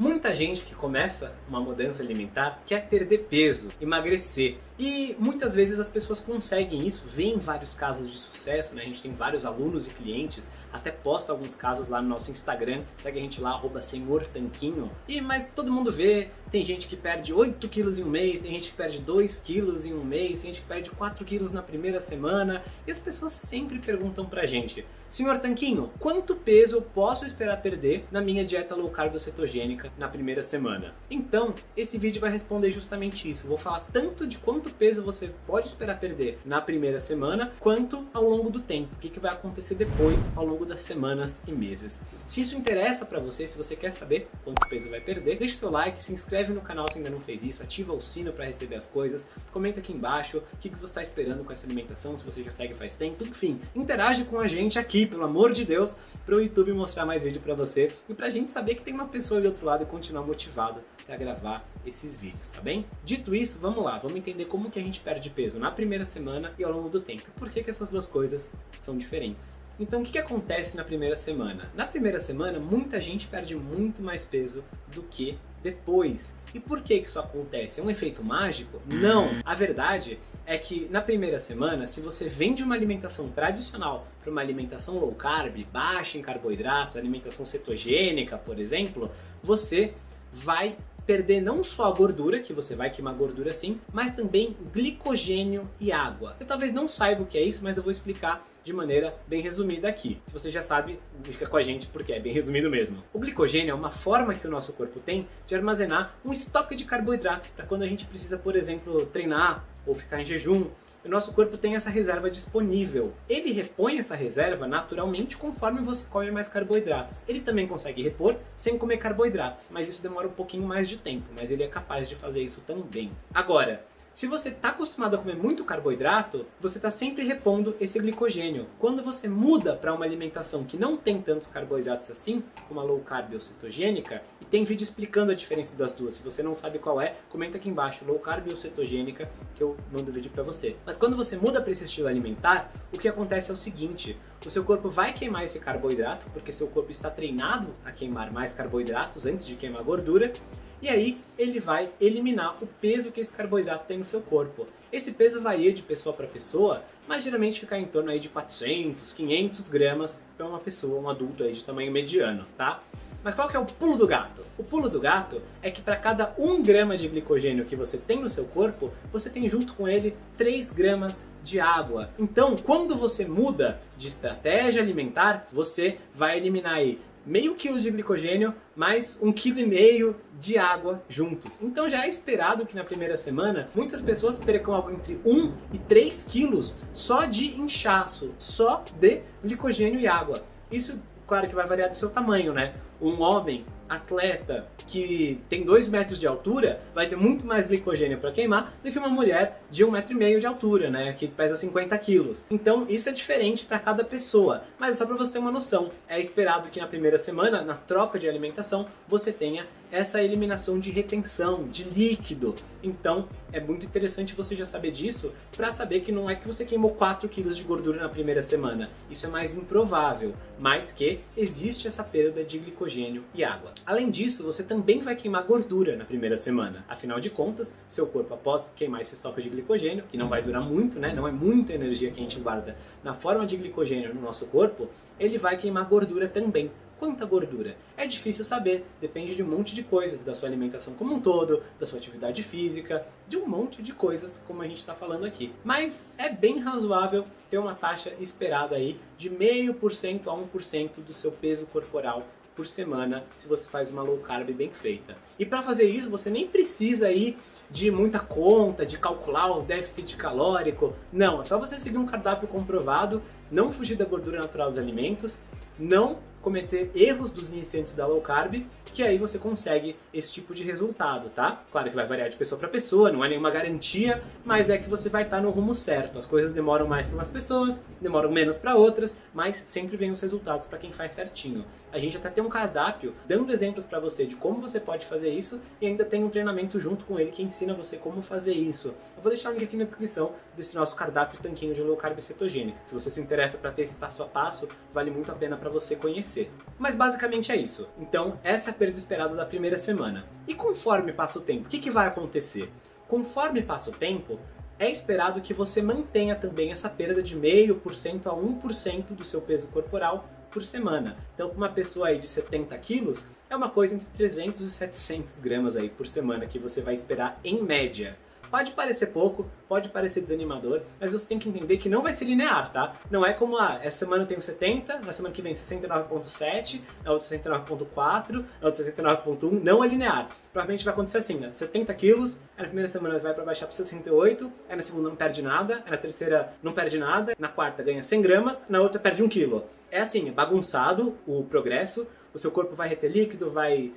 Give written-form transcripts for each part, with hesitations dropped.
Muita gente que começa uma mudança alimentar quer perder peso, emagrecer. E muitas vezes as pessoas conseguem isso, vêem vários casos de sucesso, né? A gente tem vários alunos e clientes, até posta alguns casos lá no nosso Instagram, segue a gente lá, @senhortanquinho. Mas todo mundo vê, tem gente que perde 8 quilos em um mês, tem gente que perde 2 quilos em um mês, tem gente que perde 4 quilos na primeira semana, e as pessoas sempre perguntam pra gente: Senhor Tanquinho, quanto peso eu posso esperar perder na minha dieta low carb ou cetogênica na primeira semana? Então, esse vídeo vai responder justamente isso. Eu vou falar tanto de quanto peso você pode esperar perder na primeira semana, quanto ao longo do tempo. O que vai acontecer depois, ao longo das semanas e meses. Se isso interessa pra você, se você quer saber quanto peso vai perder, deixa seu like, se inscreve no canal se ainda não fez isso, ativa o sino para receber as coisas, comenta aqui embaixo o que você está esperando com essa alimentação, se você já segue faz tempo, enfim, interage com a gente aqui, pelo amor de Deus, para o YouTube mostrar mais vídeo para você e pra gente saber que tem uma pessoa do outro lado e continuar motivado a gravar esses vídeos, tá bem? Dito isso, vamos lá, vamos entender como que a gente perde peso na primeira semana e ao longo do tempo. Por que essas duas coisas são diferentes? Então, o que acontece na primeira semana? Na primeira semana, muita gente perde muito mais peso do que depois. E por que isso acontece? É um efeito mágico? Não! A verdade é que na primeira semana, se você vem de uma alimentação tradicional para uma alimentação low carb, baixa em carboidratos, alimentação cetogênica, por exemplo, você vai perder não só a gordura, que você vai queimar gordura sim, mas também glicogênio e água. Você talvez não saiba o que é isso, mas eu vou explicar de maneira bem resumida aqui. Se você já sabe, fica com a gente porque é bem resumido mesmo. O glicogênio é uma forma que o nosso corpo tem de armazenar um estoque de carboidratos para quando a gente precisa, por exemplo, treinar ou ficar em jejum. O nosso corpo tem essa reserva disponível. Ele repõe essa reserva naturalmente conforme você come mais carboidratos. Ele também consegue repor sem comer carboidratos, mas isso demora um pouquinho mais de tempo, mas ele é capaz de fazer isso também. Agora, se você está acostumado a comer muito carboidrato, você está sempre repondo esse glicogênio. Quando você muda para uma alimentação que não tem tantos carboidratos assim, como a low carb ou cetogênica, e tem vídeo explicando a diferença das duas, se você não sabe qual é, comenta aqui embaixo, low carb ou cetogênica, que eu mando o vídeo para você. Mas quando você muda para esse estilo alimentar, o que acontece é o seguinte: o seu corpo vai queimar esse carboidrato, porque seu corpo está treinado a queimar mais carboidratos antes de queimar gordura, e aí ele vai eliminar o peso que esse carboidrato tem no seu corpo. Esse peso varia de pessoa para pessoa, mas geralmente fica em torno aí de 400, 500 gramas para uma pessoa, um adulto aí de tamanho mediano, tá? Mas qual que é o pulo do gato? O pulo do gato é que para cada 1 grama de glicogênio que você tem no seu corpo, você tem junto com ele 3 gramas de água. Então, quando você muda de estratégia alimentar, você vai eliminar aí meio quilo de glicogênio mais 1,5 kg de água juntos. Então já é esperado que na primeira semana muitas pessoas percam algo entre 1 e 3 quilos só de inchaço, só de glicogênio e água. Isso, claro que vai variar do seu tamanho, né? Um homem atleta que tem 2 metros de altura vai ter muito mais glicogênio para queimar do que uma mulher de 1,5 metro de altura, né? Que pesa 50 quilos. Então isso é diferente para cada pessoa, mas é só para você ter uma noção. É esperado que na primeira semana, na troca de alimentação, você tenha essa eliminação de retenção, de líquido. Então é muito interessante você já saber disso, para saber que não é que você queimou 4 quilos de gordura na primeira semana. Isso é mais improvável, mas que existe essa perda de glicogênio e água. Além disso, você também vai queimar gordura na primeira semana. Afinal de contas, seu corpo, após queimar esse estoque de glicogênio, que não vai durar muito, né? Não é muita energia que a gente guarda na forma de glicogênio no nosso corpo, ele vai queimar gordura também. Quanta gordura? É difícil saber, depende de um monte de coisas, da sua alimentação como um todo, da sua atividade física, de um monte de coisas, como a gente está falando aqui. Mas é bem razoável ter uma taxa esperada aí de 0,5% a 1% do seu peso corporal por semana, se você faz uma low carb bem feita. E para fazer isso, você nem precisa ir de muita conta, de calcular o déficit calórico. Não, é só você seguir um cardápio comprovado, não fugir da gordura natural dos alimentos, não cometer erros dos iniciantes da low carb, que aí você consegue esse tipo de resultado, tá? Claro que vai variar de pessoa para pessoa, não é nenhuma garantia, mas é que você vai estar no rumo certo. As coisas demoram mais para umas pessoas, demoram menos para outras, mas sempre vem os resultados para quem faz certinho. A gente até tem um cardápio dando exemplos para você de como você pode fazer isso e ainda tem um treinamento junto com ele que ensina você como fazer isso. Eu vou deixar o link aqui na descrição desse nosso cardápio tanquinho de low carb cetogênica. Se você se interessa para ter esse passo a passo, vale muito a pena para você conhecer. Mas basicamente é isso. Então, essa é a perda esperada da primeira semana. E conforme passa o tempo, o que vai acontecer? Conforme passa o tempo, é esperado que você mantenha também essa perda de 0,5% a 1% do seu peso corporal por semana. Então, para uma pessoa aí de 70 quilos, é uma coisa entre 300 e 700 gramas aí por semana que você vai esperar em média. Pode parecer pouco, pode parecer desanimador, mas você tem que entender que não vai ser linear, tá? Não é como, essa semana eu tenho 70, na semana que vem 69,7, na outra 69,4, na outra 69,1, não é linear. Provavelmente vai acontecer assim, né? 70 quilos, aí na primeira semana vai para baixar para 68, aí na segunda não perde nada, aí na terceira não perde nada, na quarta ganha 100 gramas, na outra perde 1 quilo. É assim, é bagunçado o progresso, o seu corpo vai reter líquido, vai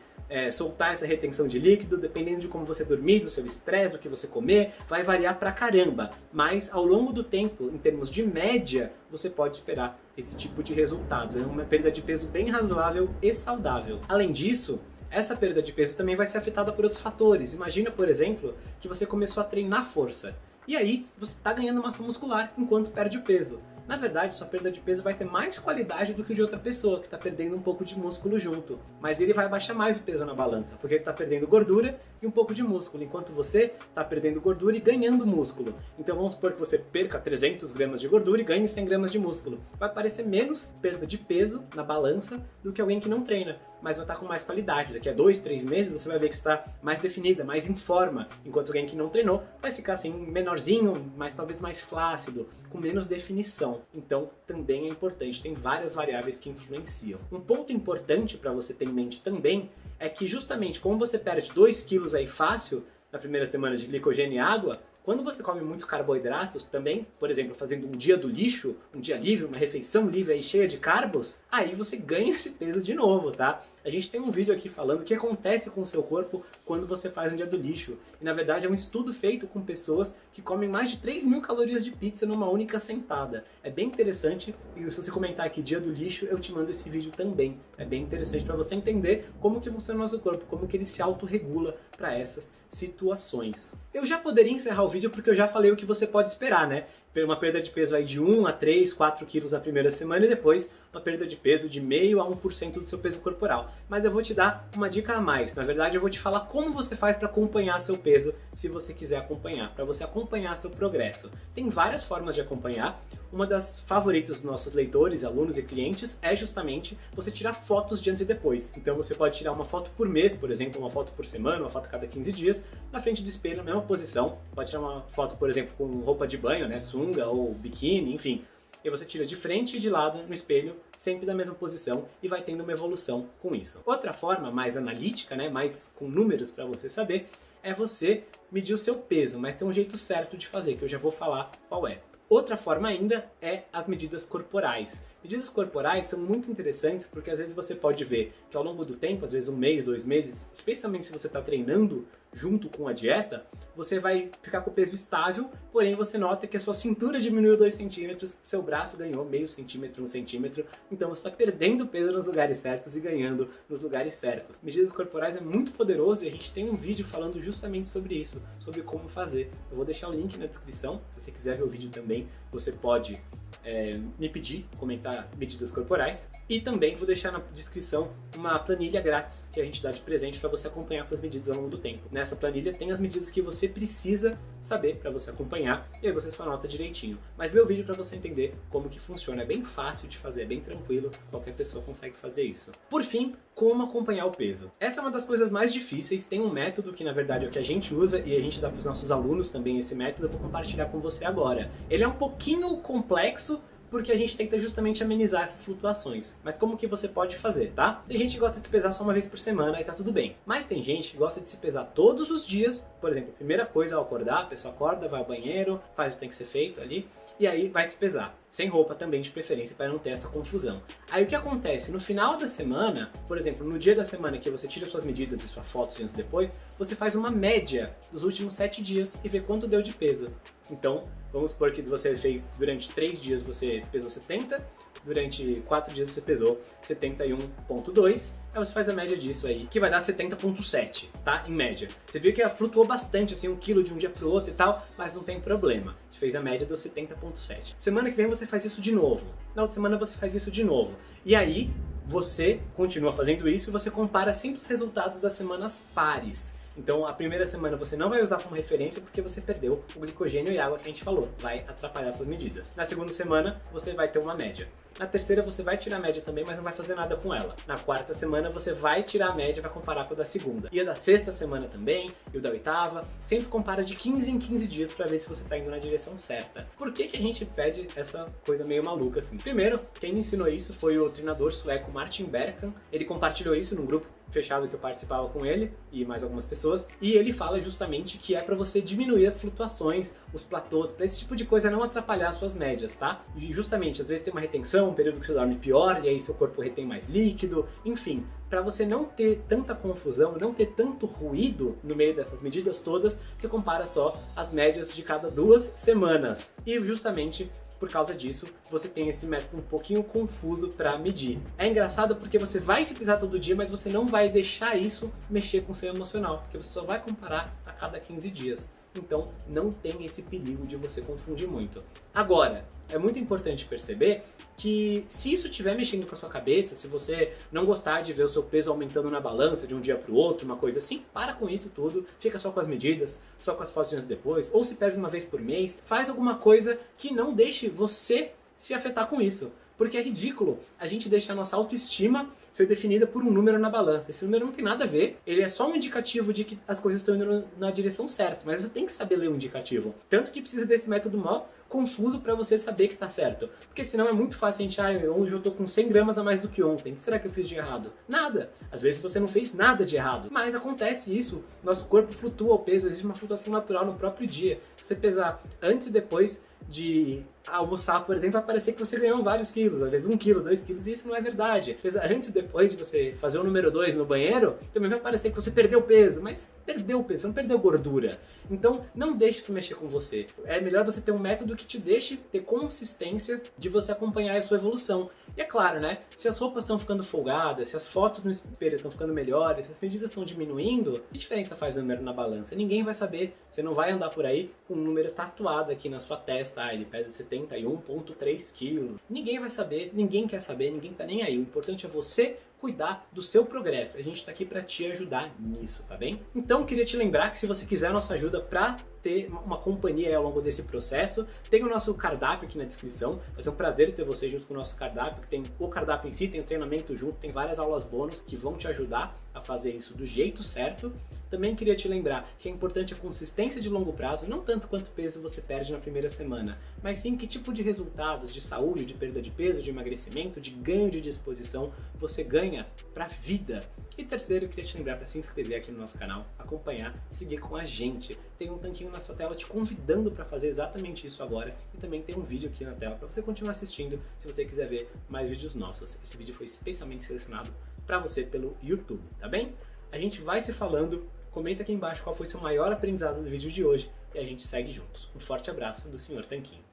soltar essa retenção de líquido, dependendo de como você dormir, do seu estresse, do que você comer, vai variar pra caramba. Mas ao longo do tempo, em termos de média, você pode esperar esse tipo de resultado. É uma perda de peso bem razoável e saudável. Além disso, essa perda de peso também vai ser afetada por outros fatores. Imagina, por exemplo, que você começou a treinar força. E aí, você está ganhando massa muscular enquanto perde o peso. Na verdade, sua perda de peso vai ter mais qualidade do que o de outra pessoa, que está perdendo um pouco de músculo junto. Mas ele vai baixar mais o peso na balança, porque ele está perdendo gordura e um pouco de músculo, enquanto você está perdendo gordura e ganhando músculo. Então vamos supor que você perca 300 gramas de gordura e ganhe 100 gramas de músculo. Vai parecer menos perda de peso na balança do que alguém que não treina, mas vai estar com mais qualidade. Daqui a 2, 3 meses você vai ver que está mais definida, mais em forma, enquanto alguém que não treinou vai ficar assim menorzinho, mas talvez mais flácido, com menos definição. Então também é importante, tem várias variáveis que influenciam. Um ponto importante para você ter em mente também é que justamente como você perde 2 quilos aí fácil na primeira semana de glicogênio e água, quando você come muitos carboidratos também, por exemplo, fazendo um dia do lixo, um dia livre, uma refeição livre aí cheia de carbos, aí você ganha esse peso de novo, tá? A gente tem um vídeo aqui falando o que acontece com o seu corpo quando você faz um dia do lixo. E na verdade é um estudo feito com pessoas que comem mais de 3.000 calorias de pizza numa única sentada. É bem interessante e se você comentar aqui dia do lixo, eu te mando esse vídeo também. É bem interessante para você entender como que funciona o nosso corpo, como que ele se autorregula para essas situações. Eu já poderia encerrar o vídeo porque eu já falei o que você pode esperar, né? Uma perda de peso aí de 1 a 3, 4 quilos na primeira semana e depois uma perda de peso de 0,5% a 1% do seu peso corporal. Mas eu vou te dar uma dica a mais. Na verdade, eu vou te falar como você faz para acompanhar seu peso, se você quiser acompanhar, para você acompanhar seu progresso. Tem várias formas de acompanhar. Uma das favoritas dos nossos leitores, alunos e clientes é justamente você tirar fotos de antes e depois. Então você pode tirar uma foto por mês, por exemplo, uma foto por semana, uma foto a cada 15 dias, na frente do espelho, na mesma posição. Pode tirar uma foto, por exemplo, com roupa de banho, né, sunga ou biquíni, enfim. E você tira de frente e de lado no espelho, sempre da mesma posição, e vai tendo uma evolução com isso. Outra forma, mais analítica, né, mais com números para você saber, é você medir o seu peso, mas tem um jeito certo de fazer, que eu já vou falar qual é. Outra forma ainda é as medidas corporais. Medidas corporais são muito interessantes porque às vezes você pode ver que ao longo do tempo, às vezes 1 mês, 2 meses, especialmente se você está treinando junto com a dieta, você vai ficar com o peso estável, porém você nota que a sua cintura diminuiu 2 centímetros, seu braço ganhou meio centímetro, 1 centímetro, então você está perdendo peso nos lugares certos e ganhando nos lugares certos. Medidas corporais é muito poderoso e a gente tem um vídeo falando justamente sobre isso, sobre como fazer. Eu vou deixar o link na descrição, se você quiser ver o vídeo também, você pode me pedir, comentar medidas corporais, e também vou deixar na descrição uma planilha grátis que a gente dá de presente para você acompanhar essas medidas ao longo do tempo. Nessa planilha tem as medidas que você precisa saber para você acompanhar e aí você só anota direitinho. Mas vê o vídeo para você entender como que funciona. É bem fácil de fazer, é bem tranquilo, qualquer pessoa consegue fazer isso. Por fim, como acompanhar o peso. Essa é uma das coisas mais difíceis, tem um método que na verdade é o que a gente usa e a gente dá para os nossos alunos também esse método, eu vou compartilhar com você agora. Ele é um pouquinho complexo, porque a gente tenta justamente amenizar essas flutuações. Mas como que você pode fazer, tá? Tem gente que gosta de se pesar só uma vez por semana e tá tudo bem. Mas tem gente que gosta de se pesar todos os dias. Por exemplo, primeira coisa ao acordar, a pessoa acorda, vai ao banheiro, faz o que tem que ser feito ali, e aí vai se pesar. Sem roupa também, de preferência, para não ter essa confusão. Aí o que acontece? No final da semana, por exemplo, no dia da semana que você tira suas medidas e sua foto de antes e depois, você faz uma média dos últimos 7 dias e vê quanto deu de peso. Então, Vamos supor que você fez durante 3 dias você pesou 70, durante 4 dias você pesou 71,2, aí você faz a média disso aí, que vai dar 70,7, tá? Em média. Você viu que flutuou bastante, assim, 1 kg de um dia pro outro e tal, mas não tem problema. A gente fez a média dos 70,7. Semana que vem você faz isso de novo. Na outra semana você faz isso de novo. E aí, você continua fazendo isso e você compara sempre os resultados das semanas pares. Então, a primeira semana você não vai usar como referência porque você perdeu o glicogênio e água que a gente falou. Vai atrapalhar suas medidas. Na segunda semana, você vai ter uma média. Na terceira, você vai tirar a média também, mas não vai fazer nada com ela. Na quarta semana, você vai tirar a média e vai comparar com a da segunda. E a da sexta semana também, e o da oitava. Sempre compara de 15 em 15 dias para ver se você está indo na direção certa. Por que que a gente pede essa coisa meio maluca assim? Primeiro, quem me ensinou isso foi o treinador sueco Martin Berkan. Ele compartilhou isso num grupo fechado que eu participava com ele e mais algumas pessoas, e ele fala justamente que é para você diminuir as flutuações, os platôs, para esse tipo de coisa não atrapalhar as suas médias, tá? E justamente, às vezes tem uma retenção, um período que você dorme pior, e aí seu corpo retém mais líquido, enfim, para você não ter tanta confusão, não ter tanto ruído no meio dessas medidas todas, você compara só as médias de cada 2 semanas. E justamente por causa disso, você tem esse método um pouquinho confuso para medir. É engraçado porque você vai se pesar todo dia, mas você não vai deixar isso mexer com o seu emocional, porque você só vai comparar a cada 15 dias. Então, não tem esse perigo de você confundir muito. Agora, é muito importante perceber que se isso estiver mexendo com a sua cabeça, se você não gostar de ver o seu peso aumentando na balança de um dia para o outro, uma coisa assim, para com isso tudo, fica só com as medidas, só com as fotinhas depois, ou se pesa uma vez por mês, faz alguma coisa que não deixe você se afetar com isso. Porque é ridículo a gente deixar a nossa autoestima ser definida por um número na balança. Esse número não tem nada a ver, ele é só um indicativo de que as coisas estão indo na direção certa, mas você tem que saber ler o indicativo. Tanto que precisa desse método mó confuso para você saber que tá certo. Porque senão é muito fácil a gente, hoje eu tô com 100 gramas a mais do que ontem, o que será que eu fiz de errado? Nada! Às vezes você não fez nada de errado, mas acontece isso, nosso corpo flutua o peso, existe uma flutuação natural no próprio dia. Se você pesar antes e depois de almoçar, por exemplo, vai parecer que você ganhou vários quilos, às vezes 1 quilo, 2 quilos, e isso não é verdade. Antes e depois de você fazer o número 2 no banheiro, também vai parecer que você perdeu peso, mas perdeu peso, você não perdeu gordura. Então, não deixe isso mexer com você. É melhor você ter um método que te deixe ter consistência de você acompanhar a sua evolução. E é claro, né, se as roupas estão ficando folgadas, se as fotos no espelho estão ficando melhores, se as medidas estão diminuindo, que diferença faz o número na balança? Ninguém vai saber, você não vai andar por aí com um número tatuado aqui na sua testa, ele pesa 71,3 kg. Ninguém vai saber, ninguém quer saber, ninguém tá nem aí. O importante é você cuidar do seu progresso. A gente tá aqui para te ajudar nisso, tá bem? Então, queria te lembrar que se você quiser a nossa ajuda para ter uma companhia ao longo desse processo, tem o nosso cardápio aqui na descrição. Vai ser um prazer ter você junto com o nosso cardápio, que tem o cardápio em si, tem o treinamento junto, tem várias aulas bônus que vão te ajudar a fazer isso do jeito certo. Também queria te lembrar que é importante a consistência de longo prazo, não tanto quanto peso você perde na primeira semana, mas sim que tipo de resultados de saúde, de perda de peso, de emagrecimento, de ganho de disposição você ganha para a vida. E terceiro, eu queria te lembrar para se inscrever aqui no nosso canal, acompanhar, seguir com a gente. Tem um tanquinho na sua tela te convidando para fazer exatamente isso agora, e também tem um vídeo aqui na tela para você continuar assistindo se você quiser ver mais vídeos nossos. Esse vídeo foi especialmente selecionado para você pelo YouTube, tá bem? A gente vai se falando. Comenta aqui embaixo qual foi seu maior aprendizado do vídeo de hoje e a gente segue juntos. Um forte abraço do Sr. Tanquinho.